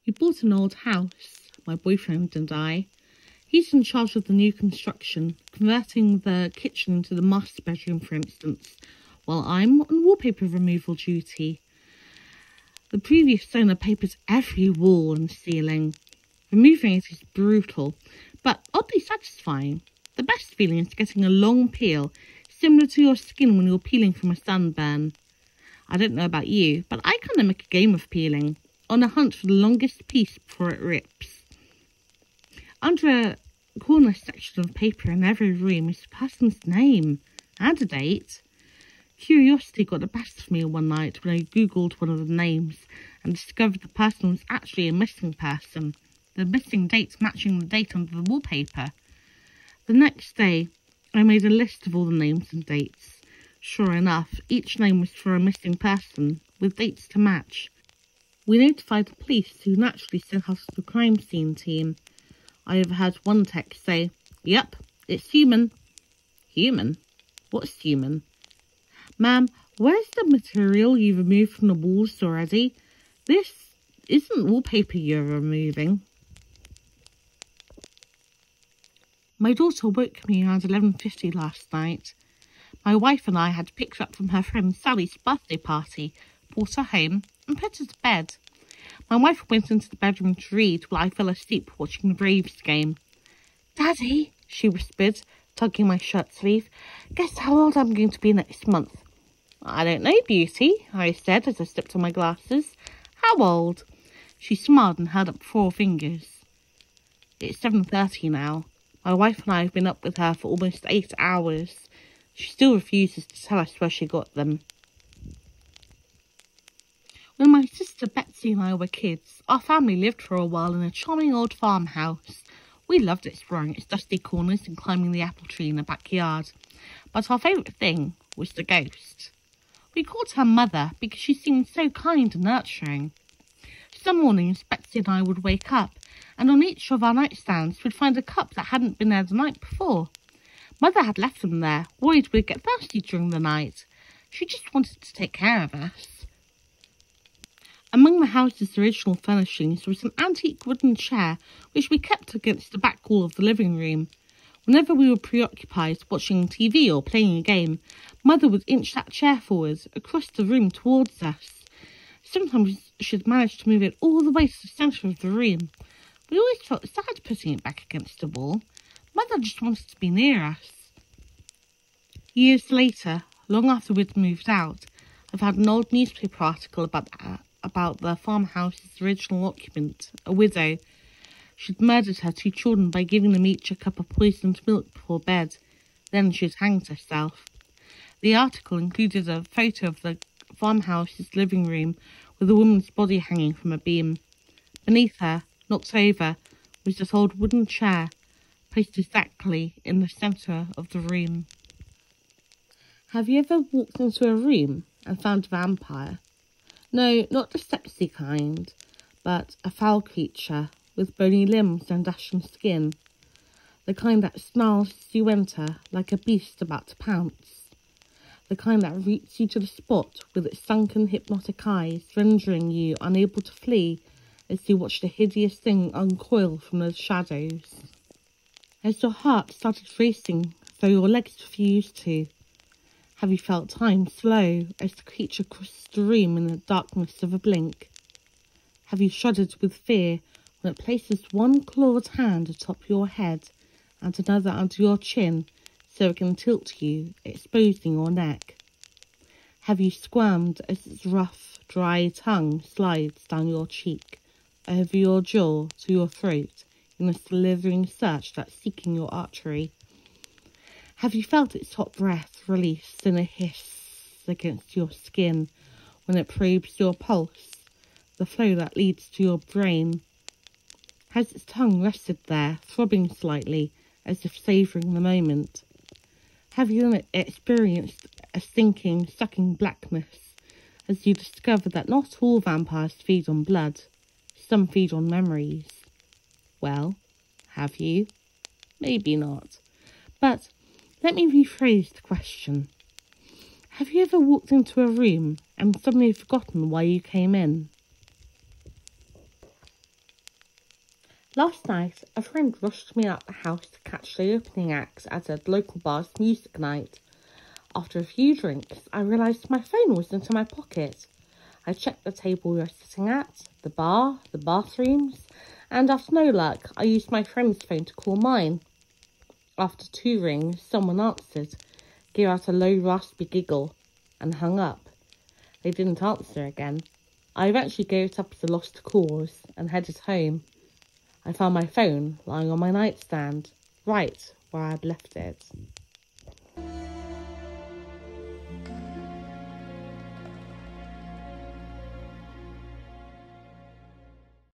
We bought an old house, my boyfriend and I. He's in charge of the new construction, converting the kitchen into the master bedroom, for instance, while I'm on wallpaper removal duty. The previous owner papers every wall and ceiling. Removing it is brutal, but oddly satisfying. The best feeling is getting a long peel, similar to your skin when you're peeling from a sunburn. I don't know about you, but I kind of make a game of peeling, on a hunt for the longest piece before it rips. Under a corner section of paper in every room is the person's name and a date. Curiosity got the best of me one night when I googled one of the names and discovered the person was actually a missing person, the missing date matching the date under the wallpaper. The next day, I made a list of all the names and dates. Sure enough, each name was for a missing person, with dates to match. We notified the police, who naturally sent us the crime scene team. I overheard one text say, "Yep, it's human." Human? What's human? "Ma'am, where's the material you removed from the walls already? This isn't wallpaper you're removing." My daughter woke me around 11:50 last night. My wife and I had picked her up from her friend Sally's birthday party, brought her home, and put her to bed. My wife went into the bedroom to read while I fell asleep watching the Braves game. "Daddy," she whispered, tugging my shirt sleeve, "guess how old I'm going to be next month?" "I don't know, beauty," I said as I slipped on my glasses. "How old?" She smiled and held up 4 fingers. It's 7:30 now. My wife and I have been up with her for almost 8 hours. She still refuses to tell us where she got them. When my sister Betsy and I were kids, our family lived for a while in a charming old farmhouse. We loved exploring its dusty corners and climbing the apple tree in the backyard. But our favourite thing was the ghost. We called her Mother because she seemed so kind and nurturing. Some mornings, Betsy and I would wake up, and on each of our nightstands we'd find a cup that hadn't been there the night before. Mother had left them there, worried we'd get thirsty during the night. She just wanted to take care of us. Among the house's original furnishings was an antique wooden chair, which we kept against the back wall of the living room. Whenever we were preoccupied watching TV or playing a game, Mother would inch that chair forward, across the room towards us. Sometimes she'd manage to move it all the way to the centre of the room. We always felt sad putting it back against the wall. Mother just wanted to be near us. Years later, long after we'd moved out, I found an old newspaper article about the farmhouse's original occupant, a widow. She'd murdered her 2 children by giving them each a cup of poisoned milk before bed. Then she'd hanged herself. The article included a photo of the farmhouse's living room with a woman's body hanging from a beam. Beneath her, knocked over, was this old wooden chair, placed exactly in the centre of the room. Have you ever walked into a room and found a vampire? No, not the sexy kind, but a foul creature with bony limbs and ashen skin. The kind that snarls as you enter like a beast about to pounce. The kind that roots you to the spot with its sunken hypnotic eyes, rendering you unable to flee as you watch the hideous thing uncoil from the shadows. Has your heart started racing though your legs refuse to? Have you felt time slow as the creature crosses the room in the darkness of a blink? Have you shuddered with fear when it places one clawed hand atop your head and another under your chin so it can tilt you, exposing your neck? Have you squirmed as its rough, dry tongue slides down your cheek, over your jaw to your throat in a slithering search that's seeking your artery? Have you felt its hot breath released in a hiss against your skin when it probes your pulse, the flow that leads to your brain? Has its tongue rested there, throbbing slightly, as if savouring the moment? Have you experienced a sinking, sucking blackness as you discover that not all vampires feed on blood? Some feed on memories. Well, have you? Maybe not. But let me rephrase the question. Have you ever walked into a room and suddenly forgotten why you came in? Last night, a friend rushed me out the house to catch the opening acts at a local bar's music night. After a few drinks, I realised my phone wasn't in my pocket. I checked the table we were sitting at, the bar, the bathrooms, and after no luck, I used my friend's phone to call mine. After 2 rings, someone answered, gave out a low raspy giggle, and hung up. They didn't answer again. I eventually gave it up as a lost cause and headed home. I found my phone lying on my nightstand, right where I'd left it.